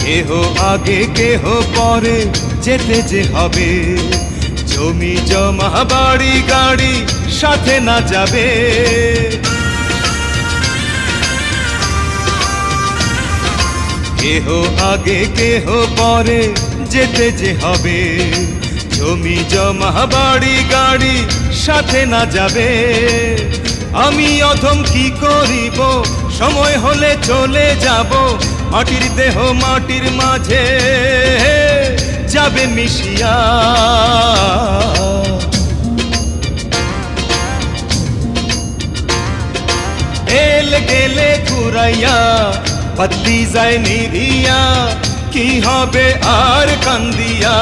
কেহ আগে কেহ পরে যেতে যে হবে, জমি জমা বাড়ি গাড়ি সাথে না যাবে। কেহ আগে কেহ পরে যেতে যে হবে, জমি জমা বাড়ি গাড়ি সাথে না যাবে। আমি অধম কি করিব, সময় হলে চলে যাব, মাটির দেহ মাটির মাঝে যাবে মিশিয়া। এলে গেলে ঘুরাইয়া বাতি যায় নিভিয়া, কি হবে আর কান্দিয়া।